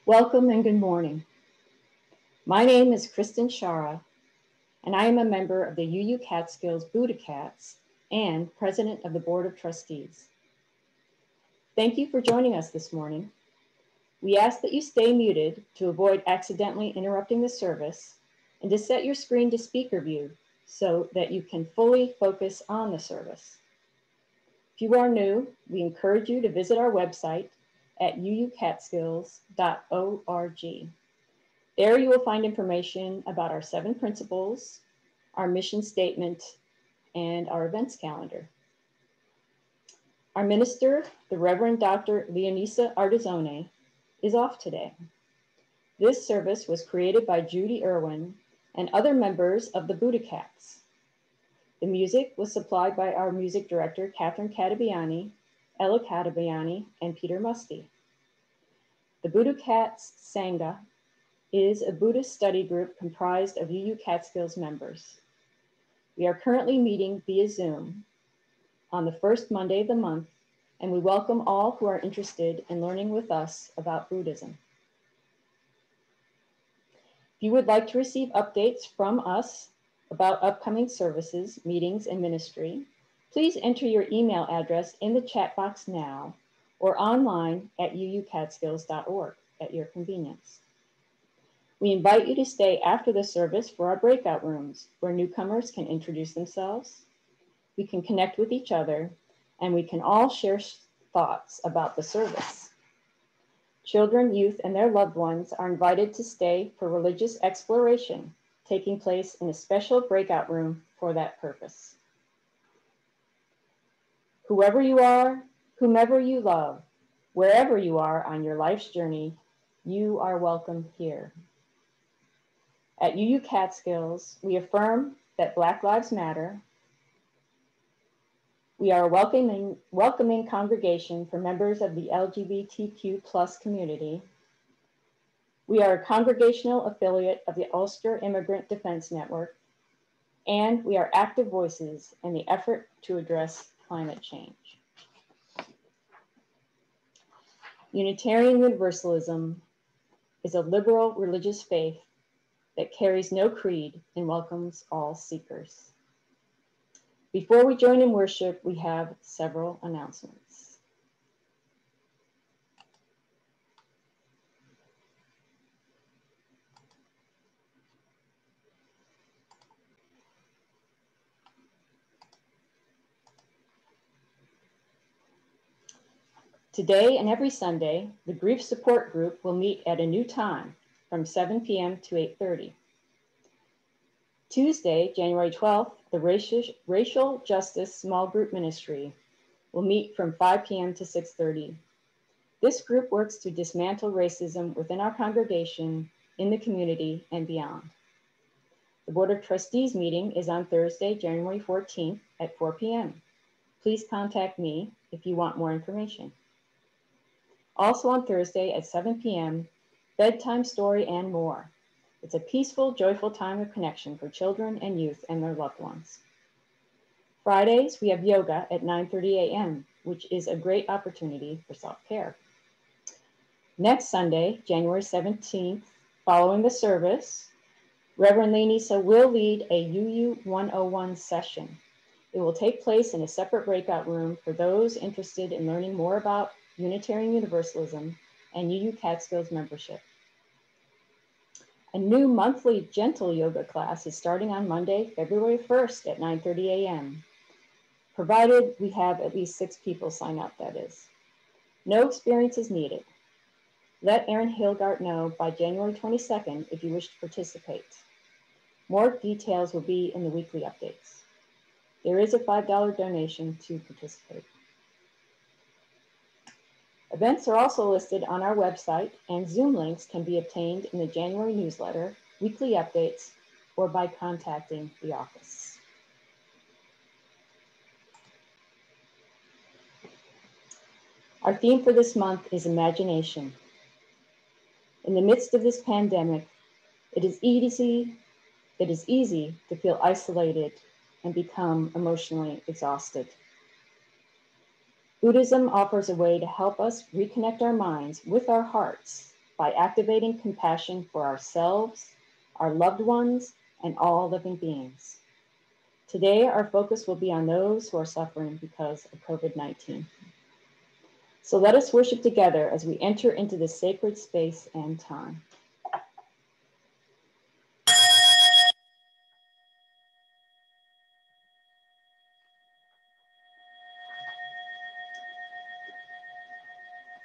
Welcome and good morning. My name is Kristen Shara, and I am a member of the UU Catskills BuddhaCats and President of the Board of Trustees. Thank you for joining us this morning. We ask that you stay muted to avoid accidentally interrupting the service and to set your screen to speaker view so that you can fully focus on the service. If you are new, we encourage you to visit our website at uucatskills.org. There you will find information about our 7 principles, our mission statement, and our events calendar. Our minister, the Reverend Dr. Leonisa Artizone, is off today. This service was created by Judy Irwin and other members of the BuddhaCats. The music was supplied by our music director, Catherine Catabiani, Ella Catabiani, and Peter Musty. The BuddhaCats Sangha is a Buddhist study group comprised of UU Catskills members. We are currently meeting via Zoom on the first Monday of the month, and we welcome all who are interested in learning with us about Buddhism. If you would like to receive updates from us about upcoming services, meetings, and ministry, please enter your email address in the chat box now or online at uucatskills.org at your convenience. We invite you to stay after the service for our breakout rooms where newcomers can introduce themselves, we can connect with each other, and we can all share thoughts about the service. Children, youth, and their loved ones are invited to stay for religious exploration, taking place in a special breakout room for that purpose. Whoever you are, whomever you love, wherever you are on your life's journey, you are welcome here. At UU Catskills, we affirm that Black Lives Matter. We are a welcoming congregation for members of the LGBTQ+ community. We are a congregational affiliate of the Ulster Immigrant Defense Network, and we are active voices in the effort to address climate change. Unitarian Universalism is a liberal religious faith that carries no creed and welcomes all seekers. Before we join in worship, we have several announcements. Today and every Sunday, the Grief Support Group will meet at a new time from 7 p.m. to 8:30. Tuesday, January 12th, the Racial Justice Small Group Ministry will meet from 5 p.m. to 6:30. This group works to dismantle racism within our congregation, in the community, and beyond. The Board of Trustees meeting is on Thursday, January 14th at 4 p.m. Please contact me if you want more information. Also on Thursday at 7 p.m., bedtime story and more. It's a peaceful, joyful time of connection for children and youth and their loved ones. Fridays, we have yoga at 9:30 a.m., which is a great opportunity for self-care. Next Sunday, January 17th, following the service, Reverend Leonisa will lead a UU 101 session. It will take place in a separate breakout room for those interested in learning more about Unitarian Universalism and UU Catskills membership. A new monthly gentle yoga class is starting on Monday, February 1st at 9:30 a.m., provided we have at least 6 people sign up, that is. No experience is needed. Let Erin Hilgart know by January 22nd if you wish to participate. More details will be in the weekly updates. There is a $5 donation to participate. Events are also listed on our website, and Zoom links can be obtained in the January newsletter, weekly updates, or by contacting the office. Our theme for this month is imagination. In the midst of this pandemic, it is easy to feel isolated and become emotionally exhausted. Buddhism offers a way to help us reconnect our minds with our hearts by activating compassion for ourselves, our loved ones, and all living beings. Today, our focus will be on those who are suffering because of COVID-19. So let us worship together as we enter into this sacred space and time.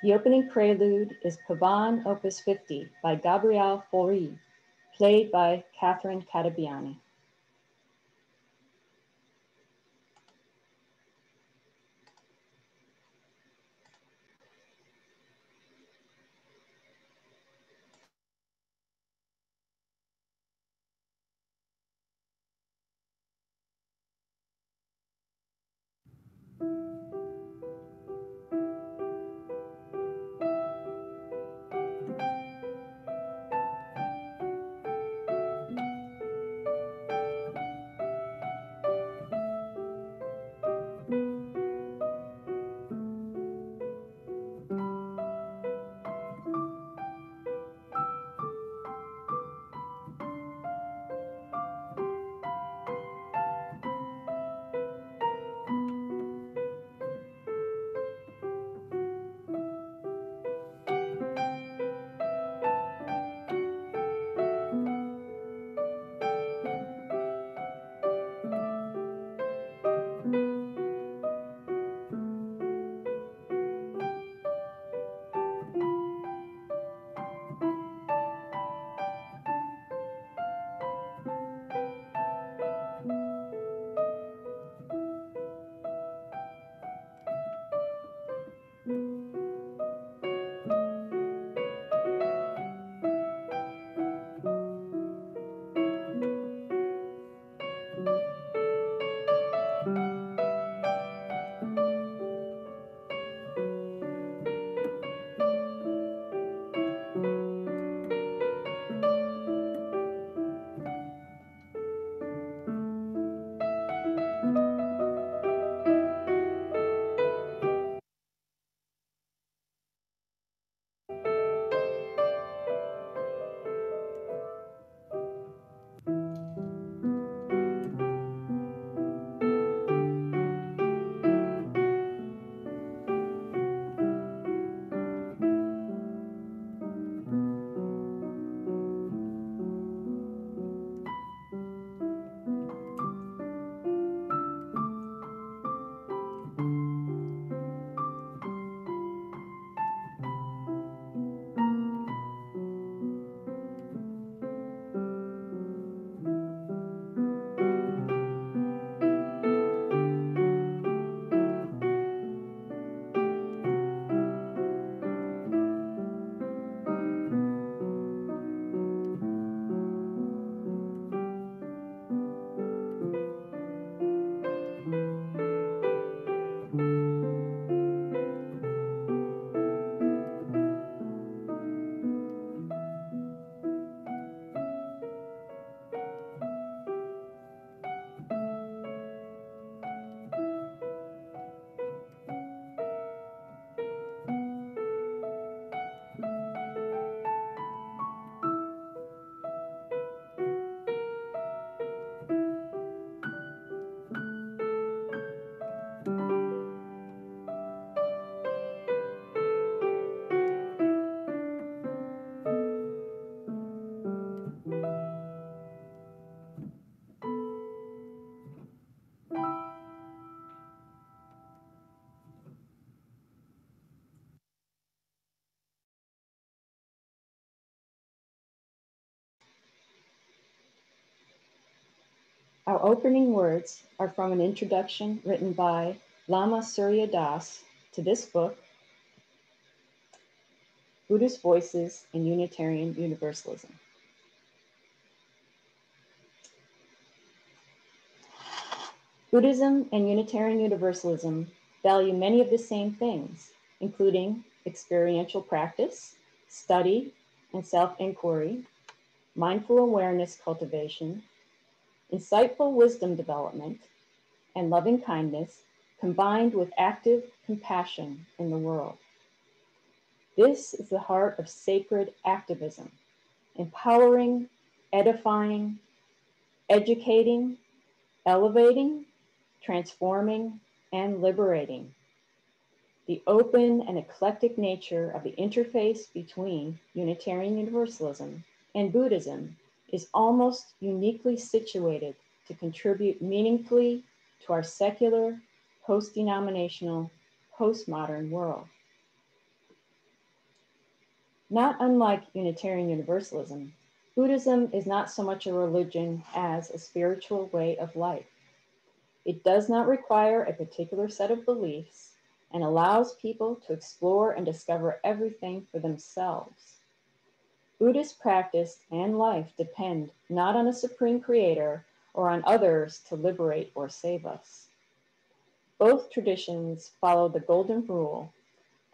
The opening prelude is Pavan Opus 50 by Gabriele Fauré, played by Catherine Catabiani. Our opening words are from an introduction written by Lama Surya Das to this book, Buddhist Voices in Unitarian Universalism. Buddhism and Unitarian Universalism value many of the same things, including experiential practice, study and self-inquiry, mindful awareness cultivation, insightful wisdom development, and loving kindness combined with active compassion in the world. This is the heart of sacred activism, empowering, edifying, educating, elevating, transforming, and liberating. The open and eclectic nature of the interface between Unitarian Universalism and Buddhism is almost uniquely situated to contribute meaningfully to our secular, post-denominational, postmodern world. Not unlike Unitarian Universalism, Buddhism is not so much a religion as a spiritual way of life. It does not require a particular set of beliefs and allows people to explore and discover everything for themselves. Buddhist practice and life depend not on a supreme creator or on others to liberate or save us. Both traditions follow the golden rule,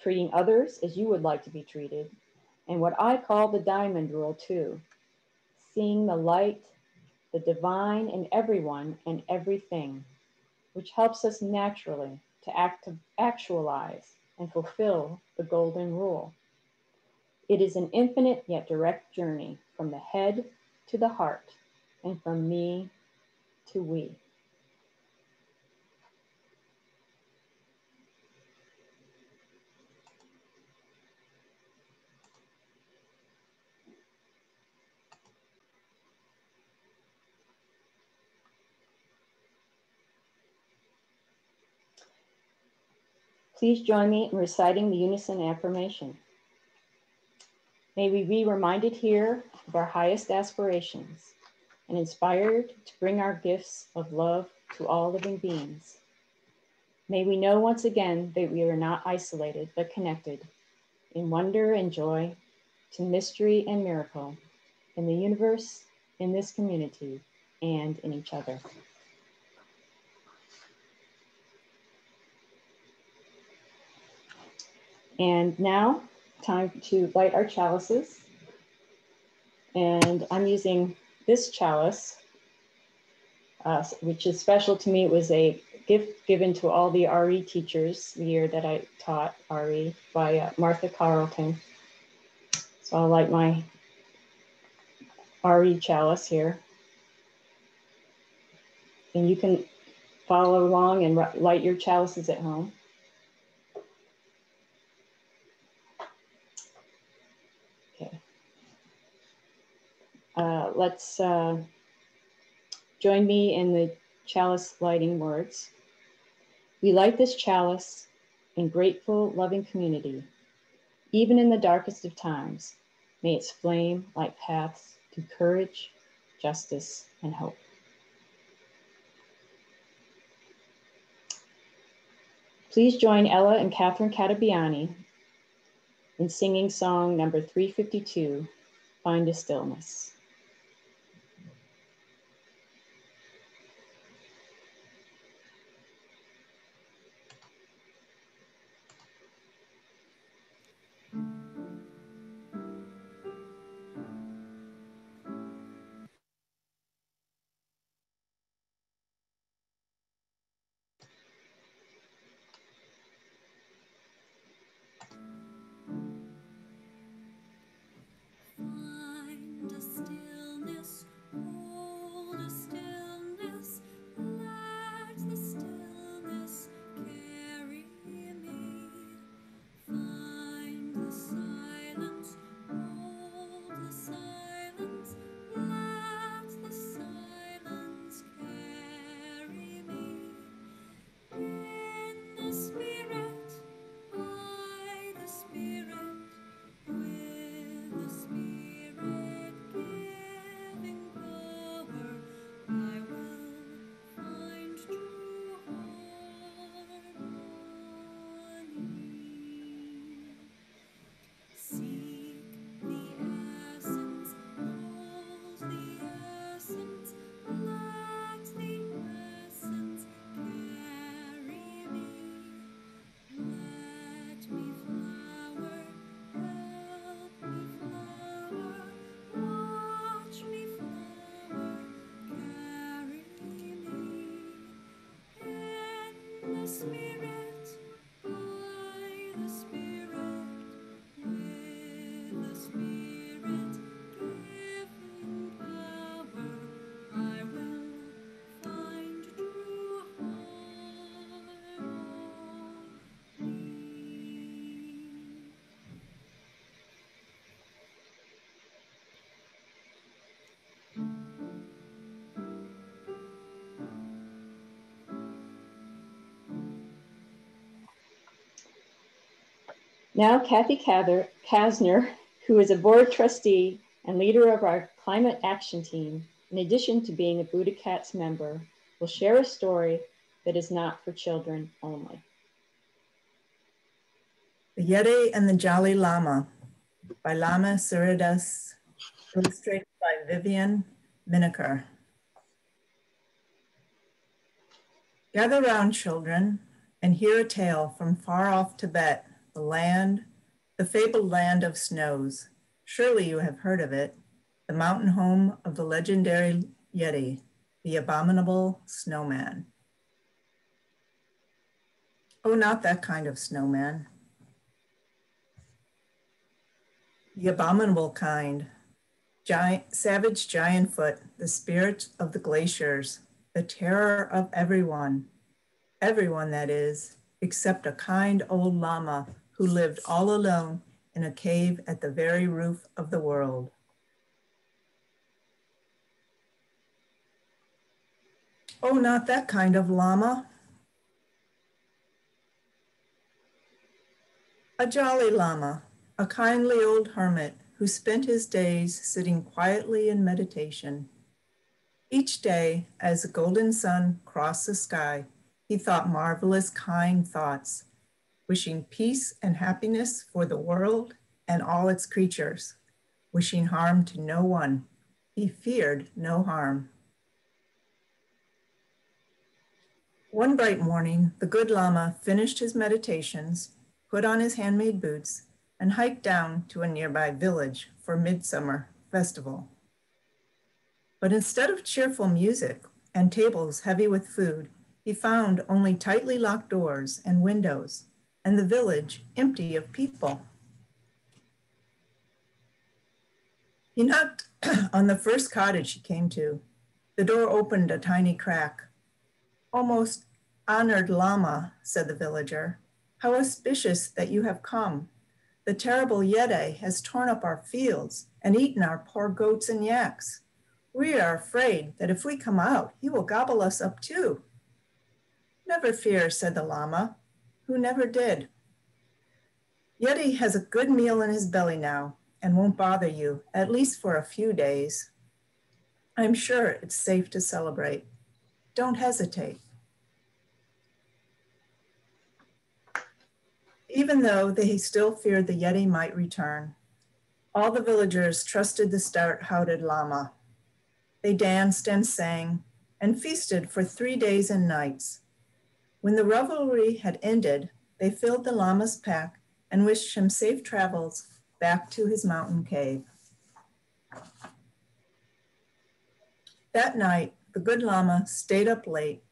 treating others as you would like to be treated, and what I call the diamond rule too, seeing the light, the divine in everyone and everything, which helps us naturally to actualize and fulfill the golden rule. It is an infinite yet direct journey from the head to the heart and from me to we. Please join me in reciting the unison affirmation. May we be reminded here of our highest aspirations and inspired to bring our gifts of love to all living beings. May we know once again that we are not isolated, but connected in wonder and joy, to mystery and miracle, in the universe, in this community, and in each other. And now, time to light our chalices. And I'm using this chalice, which is special to me. It was a gift given to all the RE teachers the year that I taught RE by Martha Carlton. So I'll light my RE chalice here. And you can follow along and light your chalices at home. Okay. Let's join me in the chalice lighting words. We light this chalice in grateful, loving community. Even in the darkest of times, may its flame light paths to courage, justice, and hope. Please join Ella and Catherine Catabiani in singing song number 352, Find a Stillness. Find a stillness, hold a stillness, let the stillness carry me. Find the silence, hold the silence, let the silence carry me. In the spirit, by the spirit, with the spirit giving power, I will find true harmony. Seek the essence, hold the essence, let the essence carry me. Let me flower, help me flower, watch me flower, carry me. In the spirit, by the spirit, with Now, Kathy Kasner, who is a board trustee and leader of our climate action team, in addition to being a BuddhaCats member, will share a story that is not for children only. The Yeti and the Jolly Llama by Lama Suridas, illustrated by Vivian Miniker. Gather round, children, and hear a tale from far off Tibet, the fabled land of snows. Surely you have heard of it, the mountain home of the legendary Yeti, the abominable snowman. Oh, not that kind of snowman. The abominable kind, savage giant foot, the spirit of the glaciers, the terror of everyone that is, except a kind old llama who lived all alone in a cave at the very roof of the world. Oh, not that kind of llama. A jolly llama, a kindly old hermit who spent his days sitting quietly in meditation. Each day, as the golden sun crossed the sky, he thought marvelous kind thoughts, wishing peace and happiness for the world and all its creatures, wishing harm to no one. He feared no harm. One bright morning, the good Lama finished his meditations, put on his handmade boots, and hiked down to a nearby village for midsummer festival. But instead of cheerful music and tables heavy with food, he found only tightly locked doors and windows, and the village empty of people. He knocked on the first cottage he came to. The door opened a tiny crack. "O most honored Lama," said the villager, "how auspicious that you have come. The terrible Yeti has torn up our fields and eaten our poor goats and yaks. We are afraid that if we come out, he will gobble us up too." "Never fear," said the Lama, who never did. "Yeti has a good meal in his belly now and won't bother you, at least for a few days. I'm sure it's safe to celebrate. Don't hesitate." Even though they still feared the Yeti might return, all the villagers trusted the stout-hearted Lama. They danced and sang and feasted for 3 days and nights. When the revelry had ended, they filled the Lama's pack and wished him safe travels back to his mountain cave. That night, the good Lama stayed up late,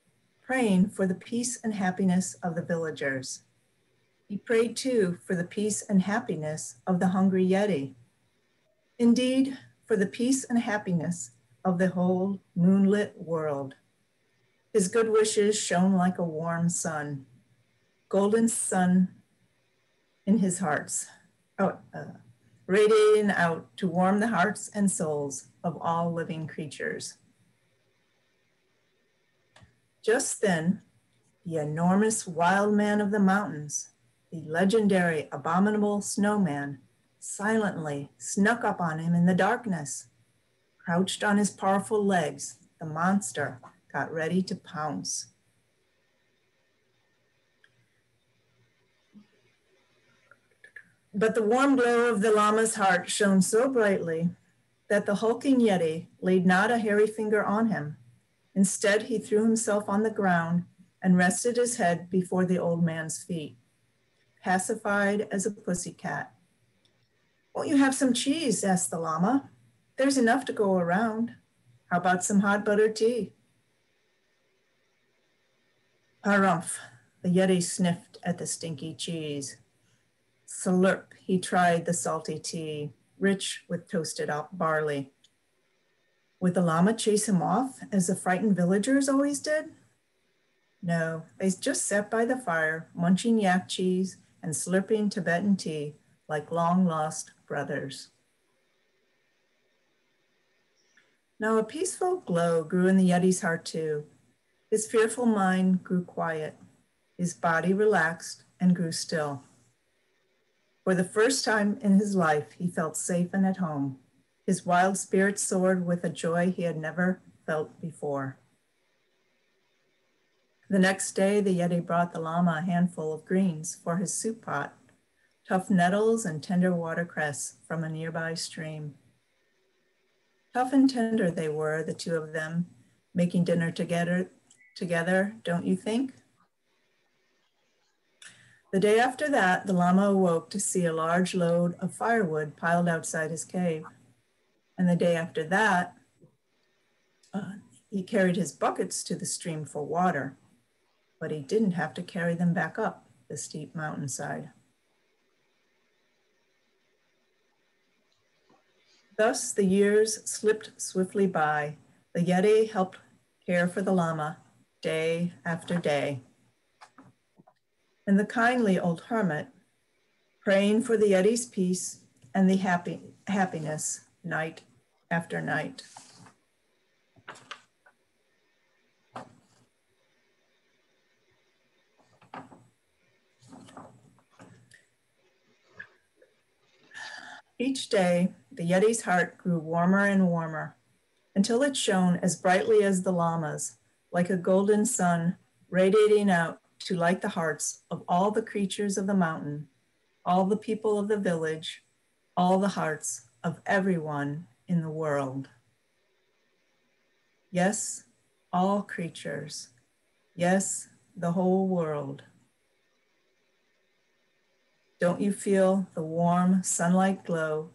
praying for the peace and happiness of the villagers. He prayed too for the peace and happiness of the hungry Yeti. Indeed, for the peace and happiness of the whole moonlit world. His good wishes shone like a warm sun, golden sun in his hearts, radiating out to warm the hearts and souls of all living creatures. Just then, the enormous wild man of the mountains, the legendary abominable snowman, silently snuck up on him in the darkness. Crouched on his powerful legs, the monster got ready to pounce. But the warm glow of the Lama's heart shone so brightly that the hulking Yeti laid not a hairy finger on him. Instead, he threw himself on the ground and rested his head before the old man's feet, pacified as a pussycat. "Won't you have some cheese?" asked the Lama. "There's enough to go around. How about some hot buttered tea?" Harumph, the Yeti sniffed at the stinky cheese. Slurp, he tried the salty tea, rich with toasted barley. Would the Lama chase him off, as the frightened villagers always did? No, they just sat by the fire, munching yak cheese and slurping Tibetan tea like long-lost brothers. Now a peaceful glow grew in the Yeti's heart too. His fearful mind grew quiet. His body relaxed and grew still. For the first time in his life, he felt safe and at home. His wild spirit soared with a joy he had never felt before. The next day, the Yeti brought the Lama a handful of greens for his soup pot, tough nettles and tender watercress from a nearby stream. Tough and tender they were, the two of them, making dinner together, don't you think? The day after that, the Lama awoke to see a large load of firewood piled outside his cave. And the day after that, he carried his buckets to the stream for water, but he didn't have to carry them back up the steep mountainside. Thus, the years slipped swiftly by. The Yeti helped care for the Lama day after day. And the kindly old hermit, praying for the Yeti's peace and the happiness night after night. Each day, the Yeti's heart grew warmer and warmer until it shone as brightly as the Lama's, like a golden sun radiating out to light the hearts of all the creatures of the mountain, all the people of the village, all the hearts of everyone in the world. Yes, all creatures. Yes, the whole world. Don't you feel the warm sunlight glow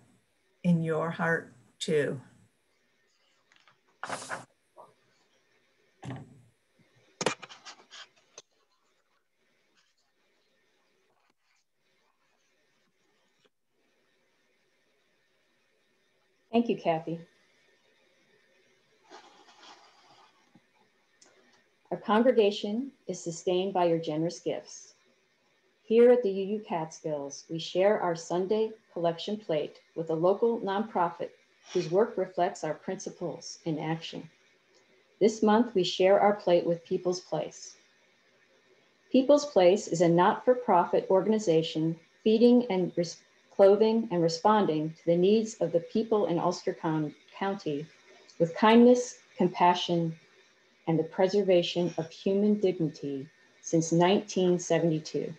in your heart too? Thank you, Kathy. Our congregation is sustained by your generous gifts. Here at the UU Catskills, we share our Sunday collection plate with a local nonprofit whose work reflects our principles in action. This month, we share our plate with People's Place. People's Place is a not-for-profit organization feeding and clothing and responding to the needs of the people in Ulster County with kindness, compassion, and the preservation of human dignity since 1972. In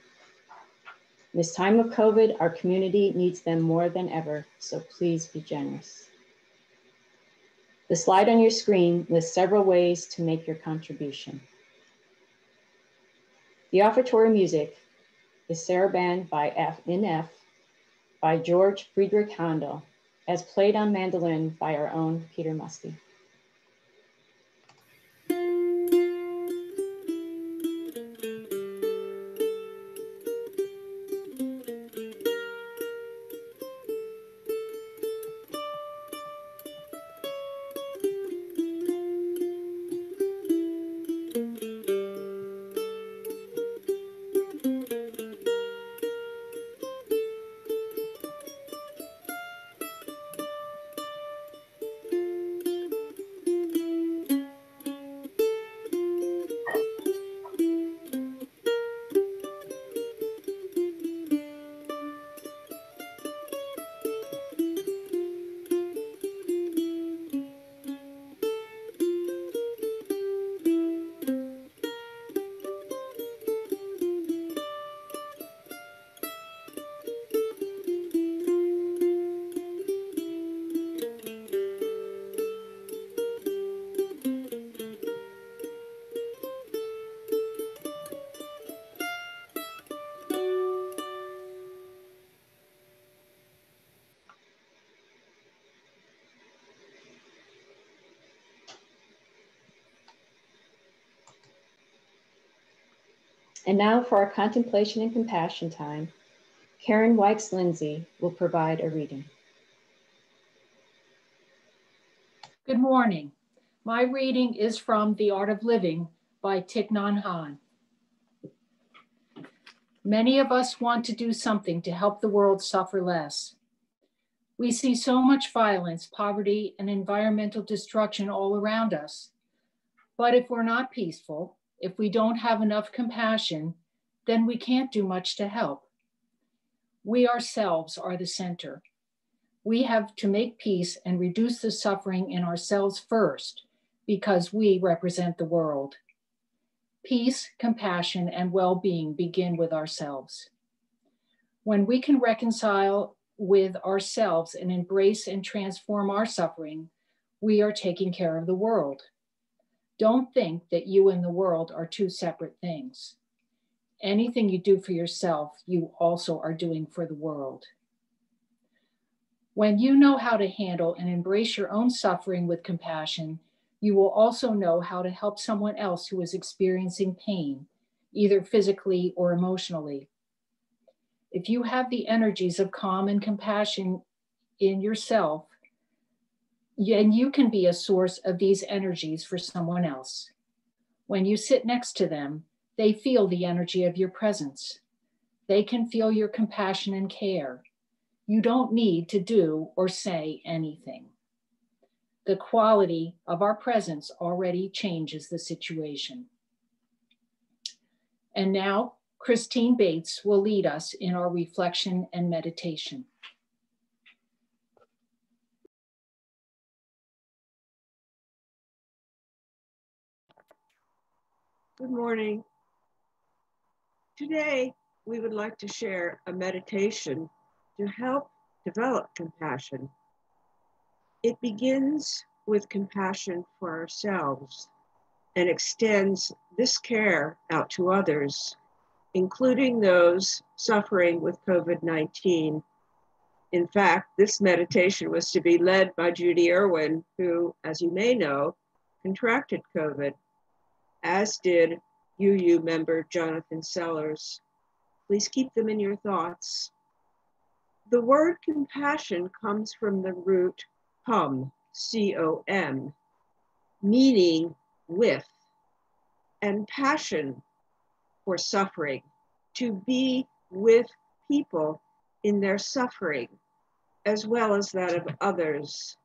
this time of COVID, our community needs them more than ever, so please be generous. The slide on your screen lists several ways to make your contribution. The offertory music is Saraband in F by George Friedrich Handel, as played on mandolin by our own Peter Musty. And now for our contemplation and compassion time, Karen Wykes-Lindsay will provide a reading. Good morning. My reading is from The Art of Living by Thich Nhat Hanh. Many of us want to do something to help the world suffer less. We see so much violence, poverty, and environmental destruction all around us. But if we're not peaceful, if we don't have enough compassion, then we can't do much to help. We ourselves are the center. We have to make peace and reduce the suffering in ourselves first, because we represent the world. Peace, compassion, and well-being begin with ourselves. When we can reconcile with ourselves and embrace and transform our suffering, we are taking care of the world. Don't think that you and the world are two separate things. Anything you do for yourself, you also are doing for the world. When you know how to handle and embrace your own suffering with compassion, you will also know how to help someone else who is experiencing pain, either physically or emotionally. If you have the energies of calm and compassion in yourself, then you can be a source of these energies for someone else. When you sit next to them, they feel the energy of your presence. They can feel your compassion and care. You don't need to do or say anything. The quality of our presence already changes the situation. And now, Christine Bates will lead us in our reflection and meditation. Good morning. Today, we would like to share a meditation to help develop compassion. It begins with compassion for ourselves and extends this care out to others, including those suffering with COVID-19. In fact, this meditation was to be led by Judy Irwin, who, as you may know, contracted COVID, as did UU member Jonathan Sellers. Please keep them in your thoughts. The word compassion comes from the root cum, C-O-M, meaning with, and passion for suffering, to be with people in their suffering, as well as that of others,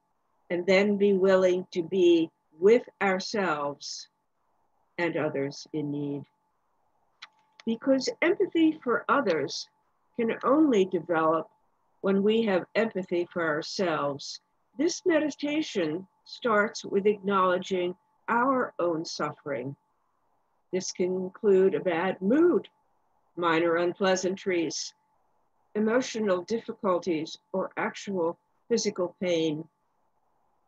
and then be willing to be with ourselves and others in need. Because empathy for others can only develop when we have empathy for ourselves. This meditation starts with acknowledging our own suffering. This can include a bad mood, minor unpleasantries, emotional difficulties, or actual physical pain.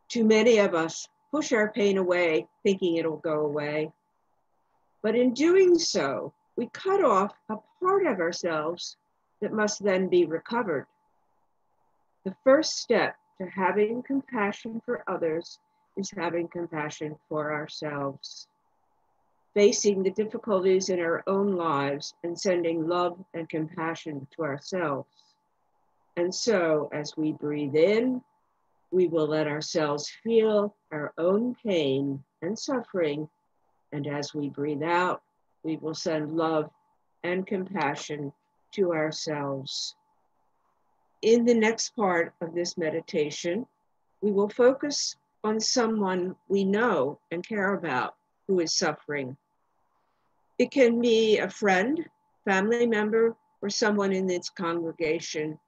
Too many of us push our pain away, thinking it'll go away. But in doing so, we cut off a part of ourselves that must then be recovered. The first step to having compassion for others is having compassion for ourselves. Facing the difficulties in our own lives and sending love and compassion to ourselves. And so, as we breathe in, we will let ourselves feel our own pain and suffering. And as we breathe out, we will send love and compassion to ourselves. In the next part of this meditation, we will focus on someone we know and care about who is suffering. It can be a friend, family member, or someone in this congregation.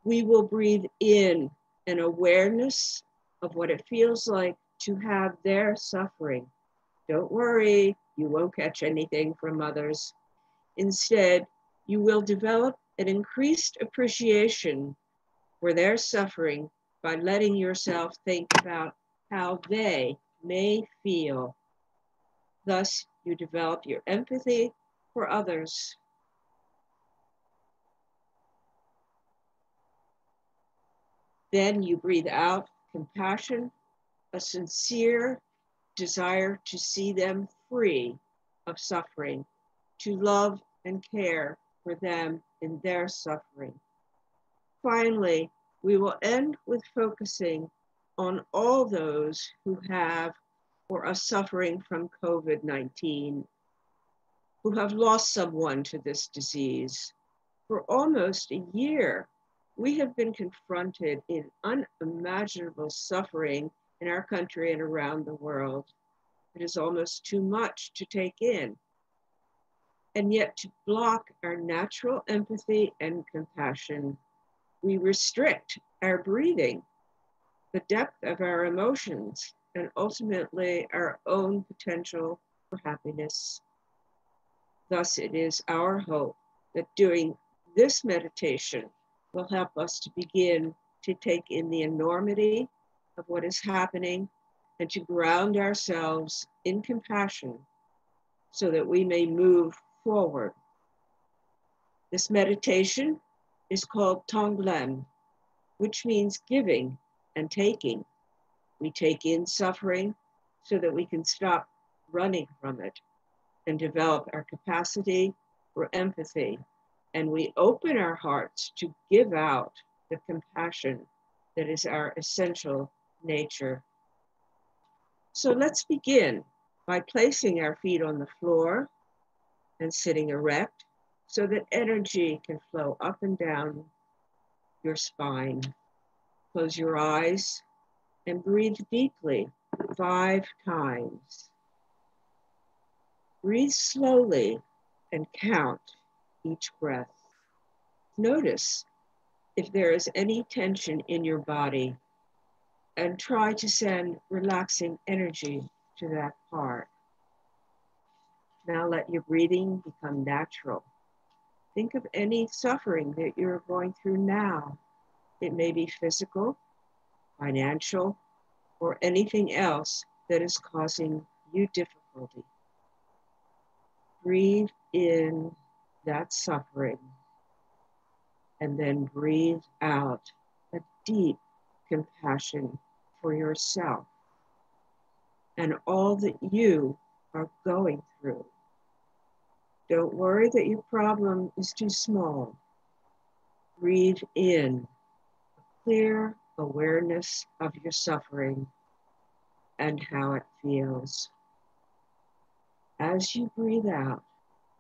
We will breathe in an awareness of what it feels like to have their suffering. Don't worry, you won't catch anything from others. Instead, you will develop an increased appreciation for their suffering by letting yourself think about how they may feel. Thus, you develop your empathy for others. Then you breathe out compassion, a sincere desire to see them free of suffering, to love and care for them in their suffering. Finally, we will end with focusing on all those who have or are suffering from COVID-19, who have lost someone to this disease. For almost a year, we have been confronted in unimaginable suffering in our country and around the world. It is almost too much to take in. And yet, to block our natural empathy and compassion, we restrict our breathing, the depth of our emotions, and ultimately our own potential for happiness. Thus, it is our hope that doing this meditation will help us to begin to take in the enormity of what is happening and to ground ourselves in compassion so that we may move forward. This meditation is called Tonglen, which means giving and taking. We take in suffering so that we can stop running from it and develop our capacity for empathy. And we open our hearts to give out the compassion that is our essential nature. So let's begin by placing our feet on the floor and sitting erect so that energy can flow up and down your spine. Close your eyes and breathe deeply 5 times. Breathe slowly and count each breath. Notice if there is any tension in your body and try to send relaxing energy to that part. Now let your breathing become natural. Think of any suffering that you're going through now. It may be physical, financial, or anything else that is causing you difficulty. Breathe in that suffering and then breathe out a deep compassion for yourself and all that you are going through. Don't worry that your problem is too small. Breathe in a clear awareness of your suffering and how it feels. As you breathe out,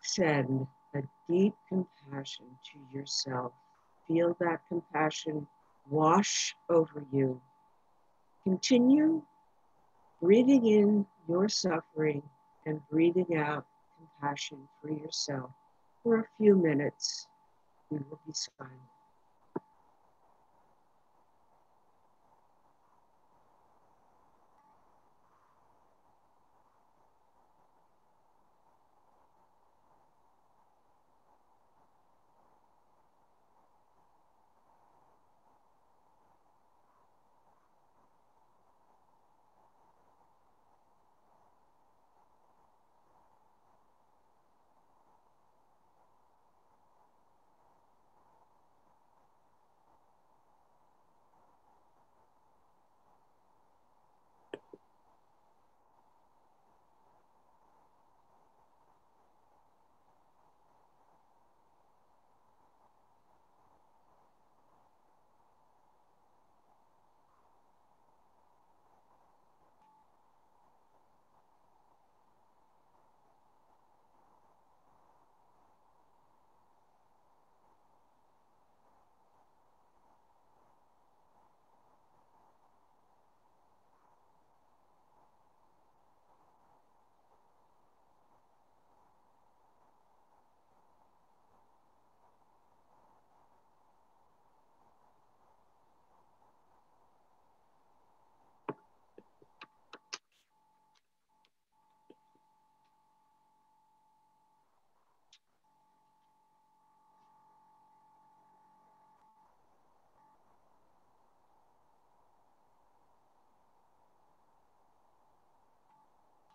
send a deep compassion to yourself. Feel that compassion wash over you. Continue breathing in your suffering and breathing out compassion for yourself. For a few minutes, we will be silent.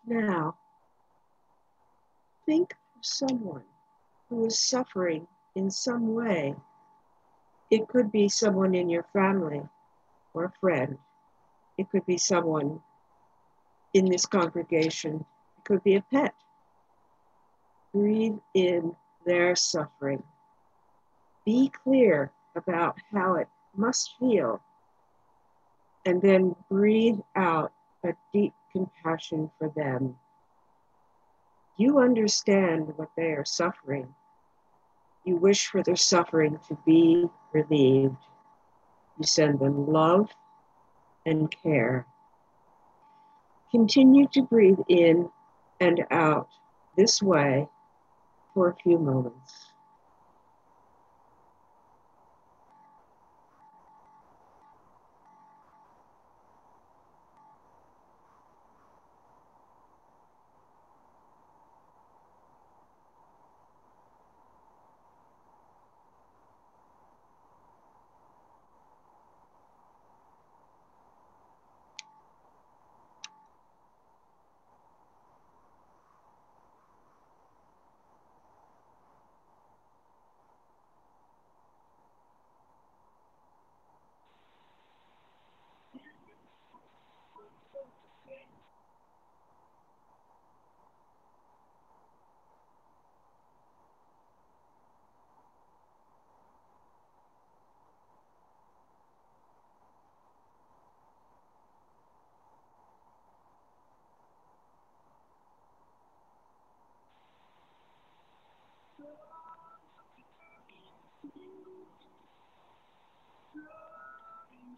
Now, think of someone who is suffering in some way. It could be someone in your family or a friend. It could be someone in this congregation. It could be a pet. Breathe in their suffering. Be clear about how it must feel, and then breathe out a deep compassion for them. You understand what they are suffering. You wish for their suffering to be relieved. You send them love and care. Continue to breathe in and out this way for a few moments.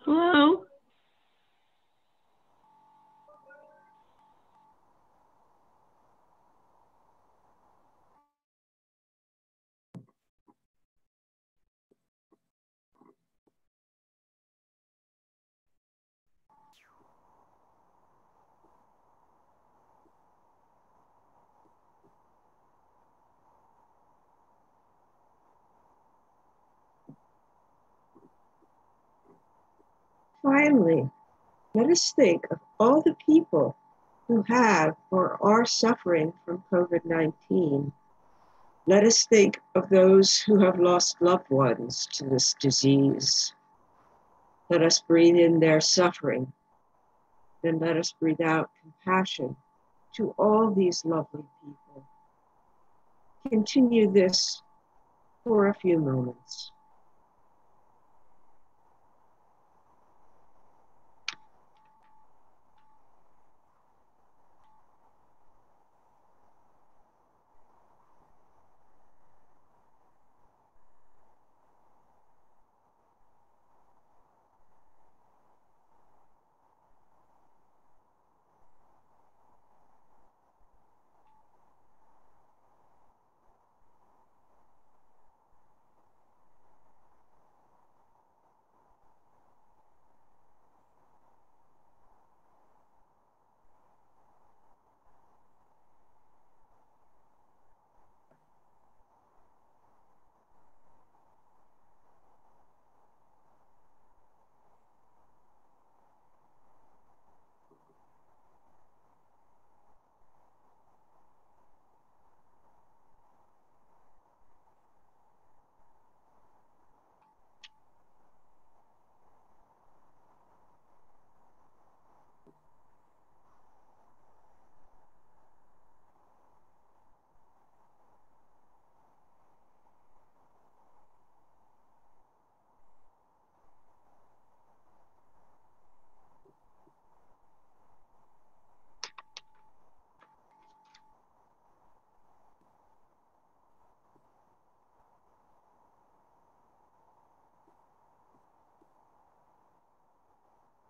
Hello? Finally, let us think of all the people who have or are suffering from COVID-19. Let us think of those who have lost loved ones to this disease. Let us breathe in their suffering, then let us breathe out compassion to all these lovely people. Continue this for a few moments.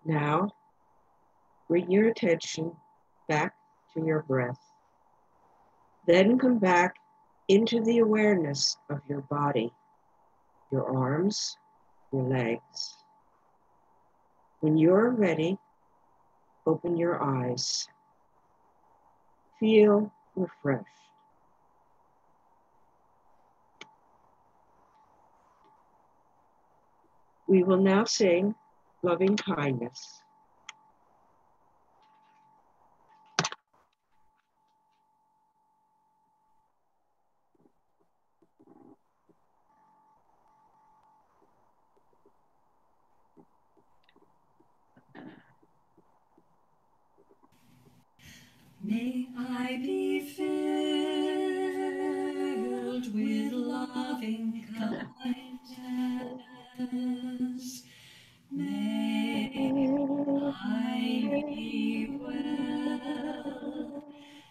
Now, bring your attention back to your breath. Then come back into the awareness of your body, your arms, your legs. When you're ready, open your eyes. Feel refreshed. We will now sing Loving Kindness. May I be filled with loving kindness. May I be well.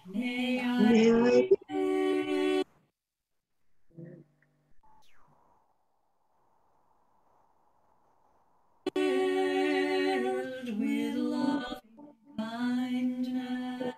May I be filled with loving kindness.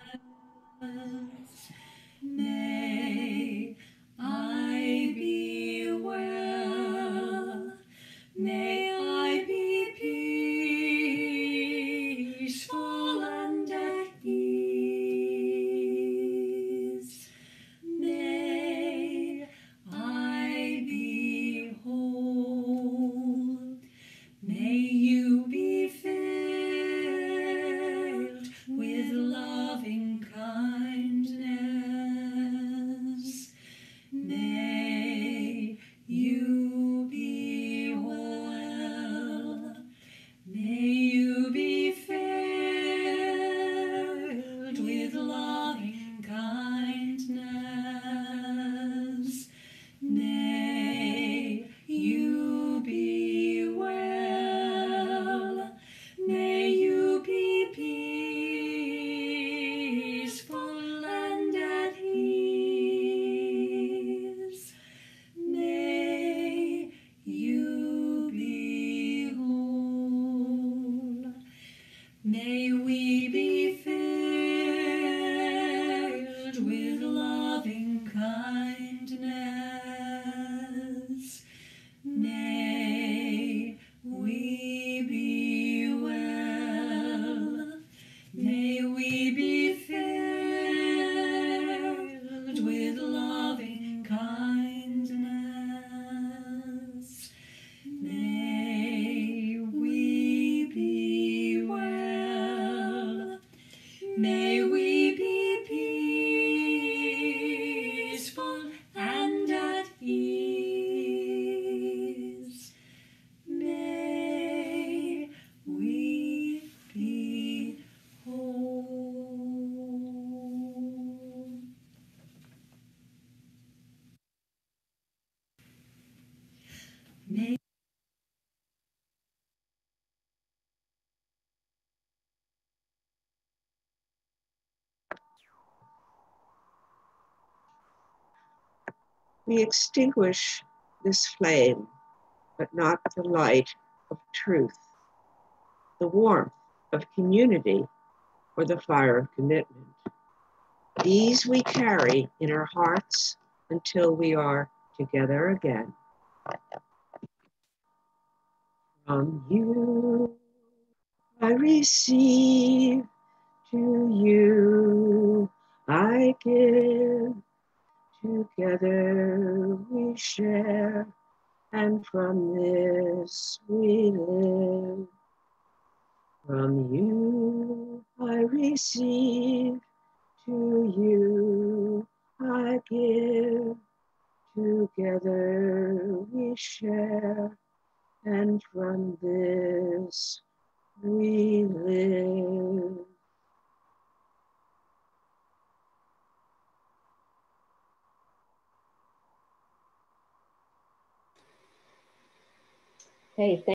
We extinguish this flame, but not the light of truth, the warmth of community, or the fire of commitment. These we carry in our hearts until we are together again. From you I receive, to you I give. Together we share, and from this we live. From you I receive, to you I give. Together we share, and from this we live. Hey,